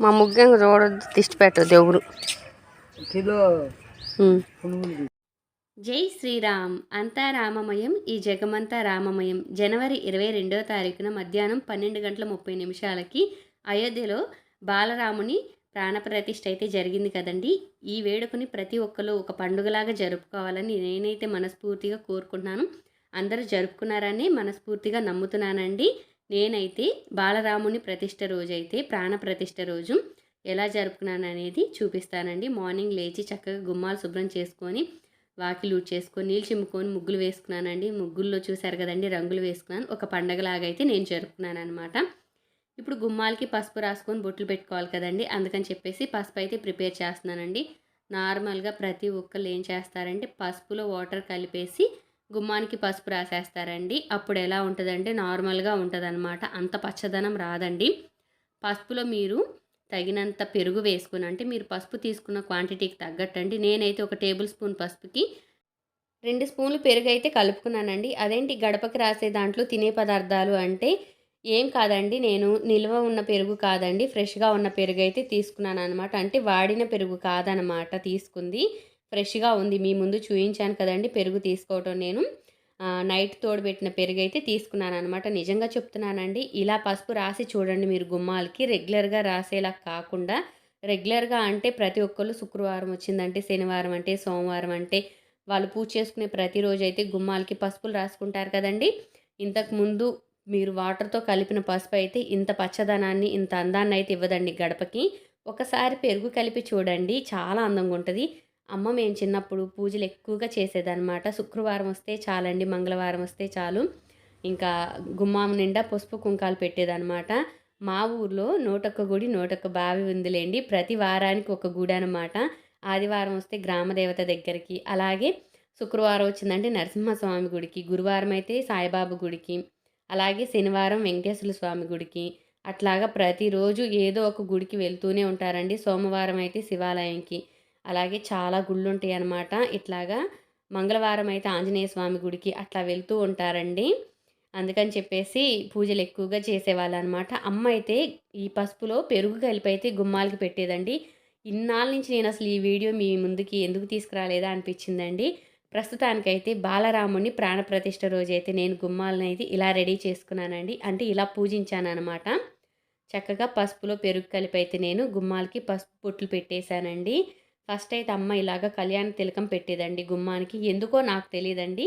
మా ముగ్గంగా చూడొద్దు, దిష్టి పెట్టదు ఎవరు. జై శ్రీరామ్. అంతా రామమయం, ఈ జగమంతా రామమయం. జనవరి 22వ తారీఖున మధ్యాహ్నం 12:30 అయోధ్యలో బాలరాముని ప్రాణప్రతిష్ఠ అయితే జరిగింది కదండి. ఈ వేడుకని ప్రతి ఒక్కరు ఒక పండుగలాగా జరుపుకోవాలని నేనైతే మనస్ఫూర్తిగా కోరుకుంటున్నాను. అందరూ జరుపుకున్నారని మనస్ఫూర్తిగా నమ్ముతున్నానండి. నేనైతే బాలరాముని ప్రతిష్ఠ రోజు అయితే ప్రాణప్రతిష్ఠ రోజు ఎలా జరుపుకున్నాను అనేది చూపిస్తానండి. మార్నింగ్ లేచి చక్కగా గుమ్మాలు శుభ్రం చేసుకొని వాకిలు ఊడ్చేసుకొని నీళ్ళు చిమ్ముకొని ముగ్గులు వేసుకున్నానండి. ముగ్గుల్లో చూశారు కదండి, రంగులు వేసుకున్నాను. ఒక పండగలాగా అయితే నేను జరుపుకున్నాను అనమాట. ఇప్పుడు గుమ్మాలకి పసుపు రాసుకొని బొట్లు పెట్టుకోవాలి కదండి. అందుకని చెప్పేసి పసుపు అయితే ప్రిపేర్ చేస్తున్నానండి. నార్మల్గా ప్రతి ఒక్కళ్ళు ఏం చేస్తారంటే పసుపులో వాటర్ కలిపేసి గుమ్మానికి పసుపు రాసేస్తారండి. అప్పుడు ఎలా ఉంటుందంటే నార్మల్గా ఉంటుంది అనమాట. అంత పచ్చదనం రాదండి. పసుపులో మీరు తగినంత పెరుగు వేసుకుని, అంటే మీరు పసుపు తీసుకున్న క్వాంటిటీకి తగ్గట్టండి. నేనైతే ఒక టేబుల్ స్పూన్ పసుపుకి 2 స్పూన్లు పెరుగు అయితే కలుపుకున్నానండి. అదేంటి గడపకి రాసే దాంట్లో తినే పదార్థాలు అంటే ఏం కాదండి, నేను నిల్వ ఉన్న పెరుగు కాదండి, ఫ్రెష్గా ఉన్న పెరుగు అయితే తీసుకున్నాను అనమాట. అంటే వాడిన పెరుగు కాదనమాట తీసుకుంది, ఫ్రెష్గా ఉంది. మీ ముందు చూయించాను కదండి పెరుగు తీసుకోవటం. నేను నైట్ తోడుపెట్టిన పెరుగు అయితే తీసుకున్నాను అనమాట. నిజంగా చెప్తున్నానండి, ఇలా పసుపు రాసి చూడండి మీరు గుమ్మాలకి. రెగ్యులర్గా రాసేలా కాకుండా, రెగ్యులర్గా అంటే ప్రతి ఒక్కళ్ళు శుక్రవారం వచ్చిందంటే, శనివారం అంటే, సోమవారం అంటే వాళ్ళు పూజ చేసుకునే ప్రతిరోజు అయితే గుమ్మాలకి పసుపులు రాసుకుంటారు కదండి. ఇంతకుముందు మీరు వాటర్తో కలిపిన పసుపు అయితే ఇంత పచ్చదనాన్ని, ఇంత అందాన్ని అయితే ఇవ్వదండి గడపకి. ఒకసారి పెరుగు కలిపి చూడండి, చాలా అందంగా ఉంటుంది. అమ్మ మేము చిన్నప్పుడు పూజలు ఎక్కువగా చేసేదన్నమాట. శుక్రవారం వస్తే చాలండి, మంగళవారం వస్తే చాలు, ఇంకా గుమ్మం నిండా పసుపు కుంకాలు పెట్టేదన్నమాట. మా ఊర్లో 101 గుడి 101 బావి ఉందిలేండి. ప్రతి వారానికి ఒక గుడి అనమాట. ఆదివారం వస్తే గ్రామదేవత దగ్గరికి, అలాగే శుక్రవారం వచ్చిందంటే నరసింహస్వామి గుడికి, గురువారం అయితే సాయిబాబా గుడికి, అలాగే శనివారం వెంకటేశ్వర స్వామి గుడికి, అట్లాగా ప్రతిరోజు ఏదో ఒక గుడికి వెళ్తూనే ఉంటారండి. సోమవారం అయితే శివాలయంకి, అలాగే చాలా గుళ్ళు ఉంటాయి అన్నమాట. ఇట్లాగా మంగళవారం అయితే ఆంజనేయ స్వామి గుడికి అట్లా వెళ్తూ ఉంటారండి. అందుకని చెప్పేసి పూజలు ఎక్కువగా చేసేవాళ్ళు అనమాట. అమ్మ అయితే ఈ పసుపులో పెరుగు కలిపి అయితే గుమ్మాలకి పెట్టేదండి. ఇన్నాళ్ళ నుంచి నేను అసలు ఈ వీడియో మీ ముందుకి ఎందుకు తీసుకురాలేదా అనిపించిందండి. ప్రస్తుతానికైతే బాలరాముని ప్రాణప్రతిష్ఠ రోజైతే నేను గుమ్మాలను అయితే ఇలా రెడీ చేసుకున్నానండి. అంటే ఇలా పూజించాను అనమాట. చక్కగా పసుపులో పెరుగు కలిపి అయితే నేను గుమ్మాలకి పసుపు బొట్లు పెట్టేశానండి. ఫస్ట్ అయితే అమ్మ ఇలాగ కళ్యాణ తిలకం పెట్టేదండి గుమ్మానికి. ఎందుకో నాకు తెలియదండి.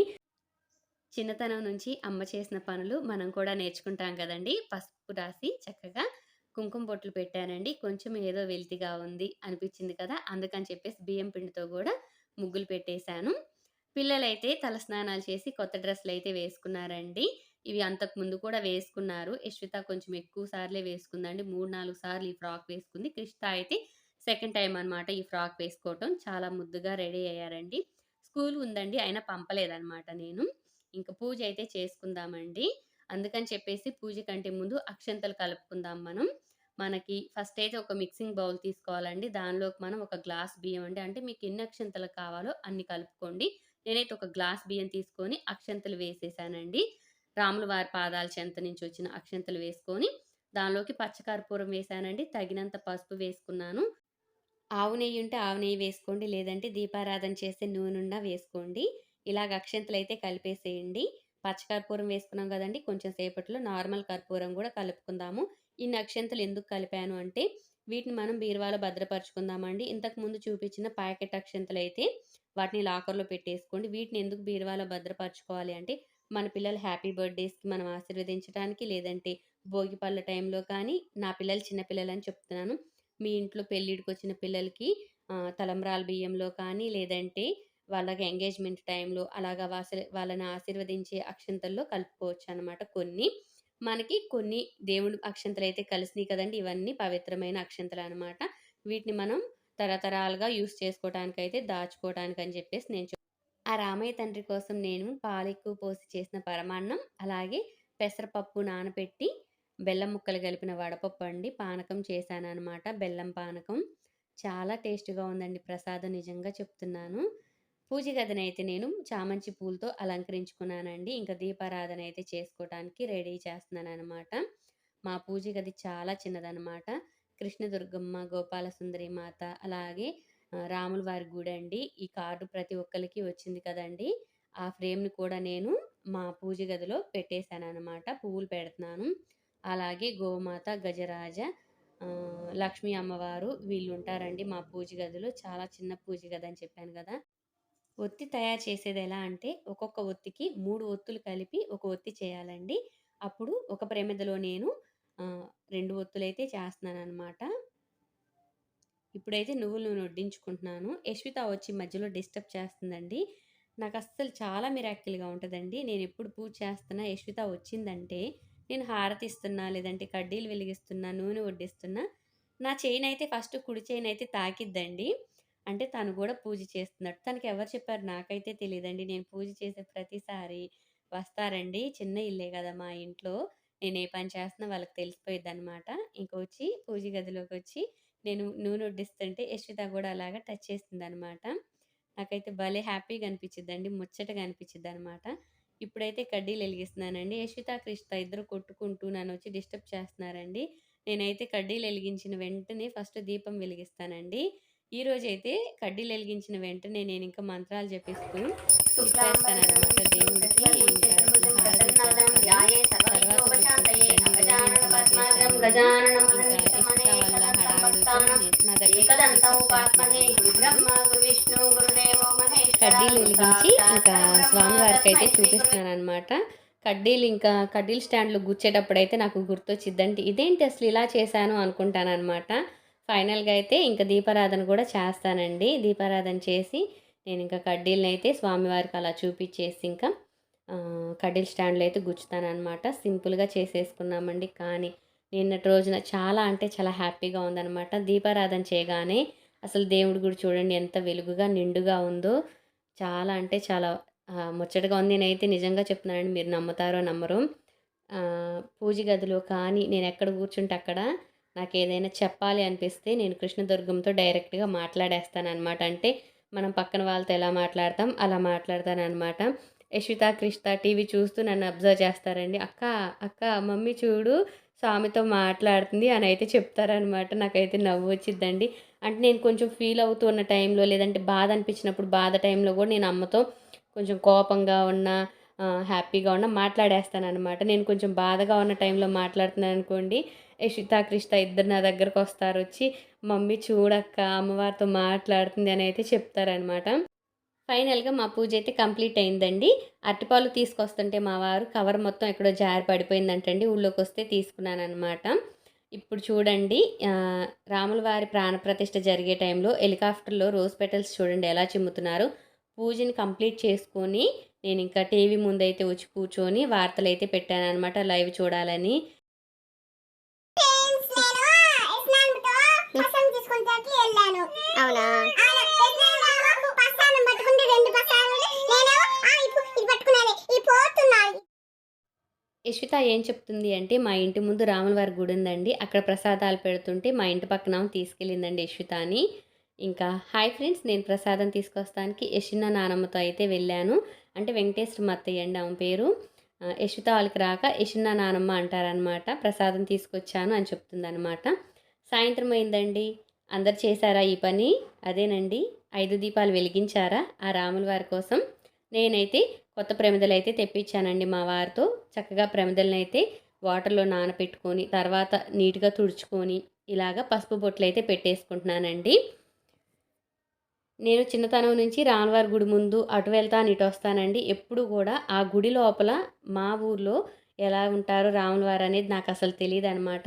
చిన్నతనం నుంచి అమ్మ చేసిన పనులు మనం కూడా నేర్చుకుంటాం కదండి. పసుపు రాసి చక్కగా కుంకుమ బొట్లు పెట్టానండి. కొంచెం ఏదో వెలితిగా ఉంది అనిపించింది కదా, అందుకని చెప్పేసి బియ్యం పిండితో కూడా ముగ్గులు పెట్టేశాను. పిల్లలైతే తలస్నానాలు చేసి కొత్త డ్రెస్సులు అయితే వేసుకున్నారండి. ఇవి అంతకుముందు కూడా వేసుకున్నారు. యశ్విత కొంచెం ఎక్కువ సార్లే వేసుకుందండి. 3-4 సార్లు ఈ ఫ్రాక్ వేసుకుంది. క్రిష్త అయితే సెకండ్ టైం అనమాట ఈ ఫ్రాక్ వేసుకోవటం. చాలా ముద్దుగా రెడీ అయ్యారండి. స్కూల్ ఉందండి, అయినా పంపలేదనమాట నేను. ఇంక పూజ అయితే చేసుకుందామండి. అందుకని చెప్పేసి పూజ కంటే ముందు అక్షంతలు కలుపుకుందాం మనం. మనకి ఫస్ట్ అయితే ఒక మిక్సింగ్ బౌల్ తీసుకోవాలండి. దానిలోకి మనం ఒక గ్లాస్ బియ్యం అండి, అంటే మీకు ఎన్ని అక్షంతలు కావాలో అన్ని కలుపుకోండి. నేనైతే ఒక గ్లాస్ బియ్యం తీసుకొని అక్షంతలు వేసేసానండి. రాముల వారి పాదాల చెంత నుంచి వచ్చిన అక్షంతలు వేసుకొని దానిలోకి పచ్చకర్పూరం వేసానండి. తగినంత పసుపు వేసుకున్నాను. ఆవు నెయ్యి ఉంటే ఆవు నెయ్యి వేసుకోండి, లేదంటే దీపారాధన చేసే నూనె వేసుకోండి. ఇలాగ అక్షంతలు అయితే కలిపేసేయండి. పచ్చకర్పూరం వేసుకున్నాం కదండి, కొంచెం సేపట్లో నార్మల్ కర్పూరం కూడా కలుపుకుందాము. ఇన్ని అక్షంతలు ఎందుకు కలిపాను అంటే వీటిని మనం బీరువాలో భద్రపరుచుకుందామండి. ఇంతకుముందు చూపించిన ప్యాకెట్ అక్షంతలు అయితే వాటిని లాకర్లో పెట్టేసుకోండి. వీటిని ఎందుకు బీరువాలో భద్రపరచుకోవాలి అంటే మన పిల్లలు హ్యాపీ బర్త్డేస్కి మనం ఆశీర్వదించడానికి, లేదంటే భోగి పళ్ళ టైంలో కానీ, నా పిల్లలు చిన్నపిల్లలని చెప్తున్నాను, మీ ఇంట్లో పెళ్ళిడికి వచ్చిన పిల్లలకి తలంబ్రాల బియ్యంలో కానీ, లేదంటే వాళ్ళకి ఎంగేజ్మెంట్ టైంలో అలాగా వాళ్ళని ఆశీర్వదించే అక్షంతల్లో కలుపుకోవచ్చు అనమాట. మనకి కొన్ని దేవుడు అక్షంతలు అయితే కలిసినాయి కదండి. ఇవన్నీ పవిత్రమైన అక్షంతలు అనమాట. వీటిని మనం తరతరాలుగా యూస్ చేసుకోవడానికి అయితే దాచుకోవడానికి అని చెప్పేసి ఆ రామయ్య తండ్రి కోసం నేను పాలెక్కువ పోసి చేసిన పరమాన్నం, అలాగే పెసరపప్పు నానబెట్టి బెల్లం ముక్కలు కలిపిన వడపప్పు అండి, పానకం చేశాననమాట. బెల్లం పానకం చాలా టేస్ట్‌గా ఉందండి ప్రసాదం, నిజంగా చెప్తున్నాను. పూజ గదినైతే నేను చామంతి పూలతో అలంకరించుకున్నానండి. ఇంకా దీపారాధన అయితే చేసుకోవటానికి రెడీ చేస్తున్నాననమాట. మా పూజ గది చాలా చిన్నదనమాట. కృష్ణదుర్గమ్మ, గోపాల సుందరి మాత, అలాగే రాముల వారి గుడి అండి. ఈ కార్డు ప్రతి ఒక్కరికి వచ్చింది కదండీ! ఆ ఫ్రేమ్‌ని కూడా నేను మా పూజ గదిలో పెట్టేశాననమాట. పువ్వులు పెడుతున్నాను. అలాగే గోమాత, గజరాజ, లక్ష్మీ అమ్మవారు వీళ్ళుంటారండి మా పూజ గదిలో. చాలా చిన్న పూజ గది అని చెప్పాను గదా! ఒత్తి తయారు చేసేదెలా అంటే, ఒక్కొక్క ఒత్తికి 3 ఒత్తులు కలిపి ఒక ఒత్తి చేయాలండి. అప్పుడు ఒక ప్రమిదలో నేను 2 ఒత్తులైతే చేస్తున్నాననమాట. ఇప్పుడైతే నువ్వుల నూనె వడ్డించుకుంటున్నాను. యశ్విత వచ్చి మధ్యలో డిస్టర్బ్ చేస్తుందండి. నాకస్సలు చాలా మిరాకిల్‌గా ఉంటదండి. నేనెప్పుడు పూజ చేస్తున్నా, యశ్విత వచ్చిందంటే, నేను హారతి ఇస్తున్నా, లేదంటే కడ్డీలు వెలిగిస్తున్నా, నూనె వడ్డిస్తున్నా, నా చెయ్యినైతే ఫస్ట్ కుడి చెయ్యినైతే తాకిద్దండి. అంటే తను గూడా పూజ చేస్తున్నట్టు. తనకెవరు చెప్పారు నాకైతే తెలీదండి. నేను పూజ చేసే ప్రతిసారి వస్తారండి. చిన్న ఇల్లే గదా మా ఇంట్లో. నేను ఏ పని చేస్తున్నా వాళ్ళకి తెలిసిపోయిద్దనమాట. ఇంక వచ్చి పూజ గదిలోకొచ్చి నేను నూనె వడ్డిస్తుంటే యశ్విత గూడా అలాగా టచ్ చేసిందనమాట. నాకైతే భలే హ్యాపీగా అనిపిచ్చిద్దండి. ముచ్చటగా అనిపిచ్చిద్దనమాట. ఇప్పుడైతే కడ్డీలెలిగిస్తున్నానండి. యశ్విత, కృషిత ఇద్దరు కొట్టుకుంటూ నన్నొచ్చి డిస్టర్బ్ చేస్తున్నారండి. నేనైతే కడ్డీలెలిగించిన వెంటనే ఫస్ట్ దీపం వెలిగిస్తానండి. ఈరోజైతే కడ్డీలెలిగించిన వెంటనే నేనింక మంత్రాలు జపిస్తూ ఇచ్చేస్తాననమాట దేవుడికి. ఇంకా ఇట్లా హారతి ఇచ్చేస్తాను. తర్వాత గుర్తొచ్చిద్దండి ఈరోజు నేనిలా చేశాను అని. ఇంకా యశ్విత వాళ్ళ హడావిడితో నా దగ్గరికి డిస్టర్బ్ చేస్తున్నారు. కడ్డీలు వెలిగించి ఇంకా స్వామివారికైతే చూపిస్తున్నాననమాట. కడ్డీలు స్టాండ్‌లో గుచ్చేటప్పుడైతే నాకు గుర్తొచ్చిద్దండి. ఇదేంటి అసలు ఇలా చేశాను అనుకుంటాననమాట. ఫైనల్‌గా అయితే ఇంక దీపారాధన గూడా చేస్తానండి. దీపారాధన చేసి నేనింక కడ్డీలనైతే స్వామివారికి అలా చూపిచ్చేసి ఇంకా కడ్డీల స్టాండ్‌లో అయితే గుచ్చుతాననమాట. సింపుల్‌గా చేసేసుకున్నామండి. కానీ నిన్నటి రోజున చాలా అంటే చాలా హ్యాపీగా ఉందనమాట. దీపారాధన చేయగానే అసలు దేవుడి గుడి చూడండి ఎంత వెలుగుగా, నిండుగా ఉందో. చాలా అంటే చాలా ముచ్చటగా ఉంది. నేనైతే నిజంగా చెప్తున్నానండి. మీరు నమ్ముతారో నమ్మరో. పూజ గదిలో కానీ నేనెక్కడ కూర్చుంటే అక్కడ నాకేదైనా చెప్పాలి అనిపిస్తే నేను కృష్ణదుర్గంతో డైరెక్ట్‌గా మాట్లాడేస్తాననమాట. అంటే మనం పక్కన వాళ్ళతో ఎలా మాట్లాడతాం అలా మాట్లాడతాననమాట. యశ్విత, కృషిత టీవీ చూస్తూ నన్ను అబ్జర్వ్ చేస్తారండి. "అక్క, అక్క మమ్మీ చూడు స్వామితో మాట్లాడుతుంది" అని అయితే చెప్తారనమాట. నాకైతే నవ్వొచ్చిద్దండి. అంటే నేను కొంచెం ఫీల్ అవుతూ ఉన్న టైంలో, లేదంటే బాధ అనిపించినప్పుడు బాధ టైంలో కూడా నేను అమ్మతో కొంచెం కోపంగా ఉన్నా, హ్యాపీగా ఉన్నా మాట్లాడేస్తాననమాట. నేను కొంచెం బాధగా ఉన్న టైంలో మాట్లాడుతున్నాననుకోండి, యశ్విత, కృషిత ఇద్దరు నా దగ్గరకొస్తారొచ్చి, "మమ్మీ చూడక్క అమ్మవారితో మాట్లాడుతుంది" అని అయితే చెప్తారనమాట. ఫైనల్‌గా మా పూజ అయితే కంప్లీట్ అయిందండి. అరటిపళ్ళు తీసుకొస్తుంటే మా వారు కవర్ మొత్తం ఎక్కడో జారి పడిపోయిందంటండి. ఊళ్ళోకొస్తే తీసుకున్నాననమాట. ఇప్పుడు చూడండి రాముల వారి ప్రాణప్రతిష్ఠ జరిగే టైంలో హెలికాప్టర్‌లో రోజ్ పెటల్స్ చూడండి ఎలా చిమ్ముతున్నారో. పూజని కంప్లీట్ చేసుకొని నేనింకా టీవీ ముందైతే వచ్చి కూర్చొని వార్తలైతే పెట్టాననమాట లైవ్ చూడాలని. అవునా? యశ్విత ఏం చెప్తుంది అంటే, మా ఇంటి ముందు రాములవారి గుడి ఉందండి. అక్కడ ప్రసాదాలు పెడుతుంటే మా ఇంటి పక్కన ఆమె తీసుకెళ్ళిందండి యశ్వితని. ఇంకా హాయ్ ఫ్రెండ్స్, నేను ప్రసాదం తీసుకొస్తానికి యశ్విన నానమ్మతో అయితే వెళ్ళాను. అంటే వెంకటేశ్వర అత్తయ్య అండి ఆమె పేరు. యశ్విత వాళ్ళకి రాక యశ్విన నానమ్మ అంటారనమాట. ప్రసాదం తీసుకొచ్చాను అని చెప్తుందనమాట. సాయంత్రం అయిందండి. అందరు చేశారా ఈ పని? అదేనండి 5 దీపాలు వెలిగించారా ఆ రాముల వారి కోసం? నేనైతే కొత్త ప్రమిదలైతే తెప్పించానండి మా వారితో. చక్కగా ప్రమిదలనైతే వాటర్‌లో నానపెట్టుకొని, తర్వాత నీట్‌గా తుడుచుకొని, ఇలాగ పసుపు బొట్లయితే పెట్టేసుకుంటున్నానండి. నేను చిన్నతనం నుంచి రాములవారి గుడి ముందు అటు వెళ్తాను, ఇటు వస్తానండి. ఎప్పుడు కూడా ఆ గుడి లోపల మా ఊర్లో ఎలా ఉంటారో రాములవారు అనేది నాకసలు తెలీదనమాట.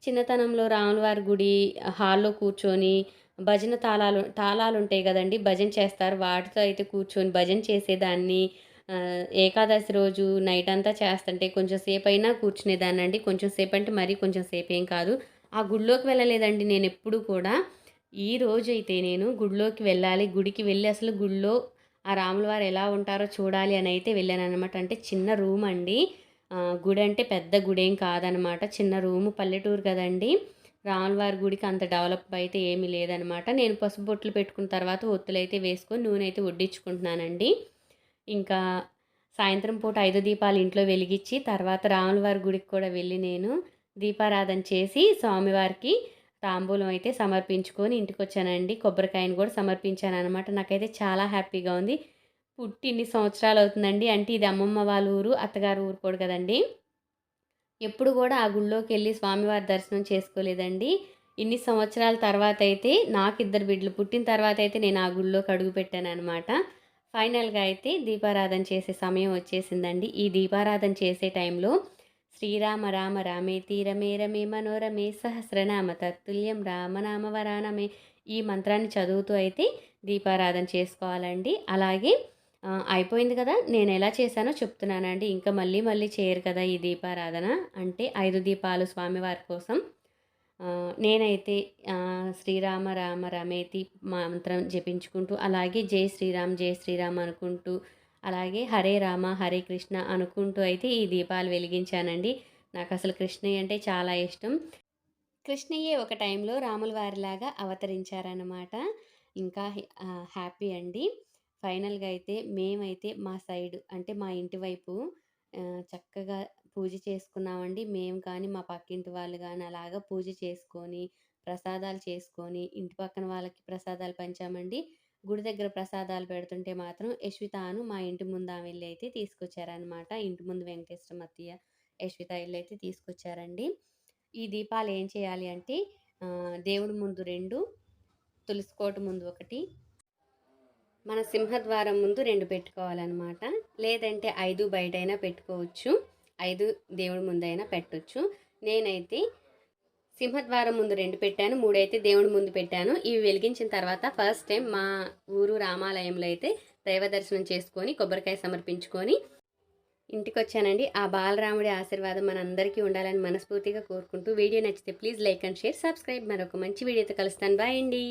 చిన్నతనంలో రాములవారి గుడి హాల్‌లో కూర్చొని భజన తాళాలుంటాయి గదండీ! భజన చేస్తారు. వాటితో అయితే కూర్చొని భజన చేసేదాన్ని. ఏకాదశి రోజు నైటంతా చేస్తుంటే కొంచెం సేపయినా కూర్చునేదాన్నండి. కొంచెం సేపంటే మరీ కొంచెం సేపేం కాదు. ఆ గుడిలోకి వెళ్ళలేదండి నేనెప్పుడు కూడా. ఈ రోజైతే నేను గుడిలోకి వెళ్ళాలి. గుడికి వెళ్ళి అసలు గుడిలో ఆ రాములవారు ఎలా ఉంటారో చూడాలి అని అయితే వెళ్ళాననమాట. అంటే చిన్న రూమండి. గుడంటే పెద్ద గుడేం కాదనమాట. చిన్న రూము, పల్లెటూరు కదండీ! రాములవారి గుడికి అంత డెవలప్ అయితే ఏమీ లేదనమాట. నేను పసుపు బొట్లు పెట్టుకున్న తర్వాత ఒత్తులైతే వేసుకొని నూనె అయితే వడ్డించుకుంటున్నానండి. ఇంకా సాయంత్రం పూట 5 దీపాలు ఇంట్లో వెలిగించి తర్వాత రాములవారి గుడికి కూడా వెళ్ళి నేను దీపారాధన చేసి స్వామివారికి తాంబూలం అయితే సమర్పించుకొని ఇంటికి వచ్చానండి. కొబ్బరికాయను కూడా సమర్పించాను అనమాట. నాకైతే చాలా హ్యాపీగా ఉంది. పుట్టి ఇన్ని సంవత్సరాలు అవుతుందండి. అంటే ఇది అమ్మమ్మ వాళ్ళ ఊరు, అత్తగారు ఊరు కూడా కదండి. ఎప్పుడు కూడా ఆ గుడిలోకెళ్ళి స్వామివారి దర్శనం చేసుకోలేదండి. ఇన్ని సంవత్సరాల తర్వాత అయితే నాకు ఇద్దరు బిడ్డలు పుట్టిన తర్వాత అయితే నేను ఆ గుడిలోకి అడుగుపెట్టాననమాట. ఫైనల్‌గా అయితే దీపారాధన చేసే సమయం వచ్చేసిందండి. ఈ దీపారాధన చేసే టైంలో శ్రీరామ రామ రామేతి రమే రమే మనోరమే సహస్రనామ తత్తుల్యం రామనామ వరానమే ఈ మంత్రాన్ని చదువుతూ అయితే దీపారాధన చేసుకోవాలండి. అలాగే అయిపోయింది కదా! నేనెలా చేశానో చెప్తున్నానండి. ఇంకా మళ్ళీ మళ్ళీ చేయరు కదా ఈ దీపారాధన. అంటే 5 దీపాలు స్వామివారి కోసం. నేనైతే శ్రీరామ రామ రమేతి మంత్రం జపించుకుంటూ, అలాగే జై శ్రీరామ్ అనుకుంటూ, అలాగే హరే రామ హరే కృష్ణ అనుకుంటూ అయితే ఈ దీపాలు వెలిగించానండి. నాకసలు కృష్ణయ్య అంటే చాలా ఇష్టం. కృష్ణయ్యే ఒక టైంలో రాముల వారిలాగా అవతరించారనమాట. ఇంకా హ్యాపీ అండి. ఫైనల్‌గా అయితే మేమైతే మా సైడు అంటే మా ఇంటి వైపు చక్కగా పూజ చేసుకున్నామండి. మేము కానీ, మా పక్కింటి వాళ్ళు గాని అలాగా పూజ చేసుకొని, ప్రసాదాలు చేసుకొని, ఇంటి పక్కన వాళ్ళకి ప్రసాదాలు పంచామండి. గుడి దగ్గర ప్రసాదాలు పెడుతుంటే మాత్రం యశ్వితాను మా ఇంటి ముందు ఆమె ఎళ్ళైతే తీసుకొచ్చారనమాట. ఇంటి ముందు వెంకటేశ్వరం అత్తయ్య, యశ్విత ఎళ్ళైతే తీసుకొచ్చారండి. ఈ దీపాలు ఏం చేయాలి అంటే దేవుడి ముందు 2, తులసి కోట ముందు 1, మన సింహద్వారం ముందు 2 పెట్టుకోవాలనమాట. లేదంటే 5 బయటైనా పెట్టుకోవచ్చు. 5 దేవుడి ముందైనా పెట్టొచ్చు. నేనైతే సింహద్వారం ముందు 2 పెట్టాను. 3 అయితే దేవుడి ముందు పెట్టాను. ఇవి వెలిగించిన తర్వాత ఫస్ట్ టైం మా ఊరు రామాలయంలో అయితే దైవ దర్శనం చేసుకొని, కొబ్బరికాయ సమర్పించుకొని ఇంటికొచ్చానండి. ఆ బాలరాముడి ఆశీర్వాదం మనందరికీ ఉండాలని మనస్ఫూర్తిగా కోరుకుంటూ వీడియో నచ్చితే please like and share, subscribe. మరొక మంచి వీడియోతో కలుస్తాను. బాయ్ అండి.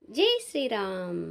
జై శ్రీరామ్.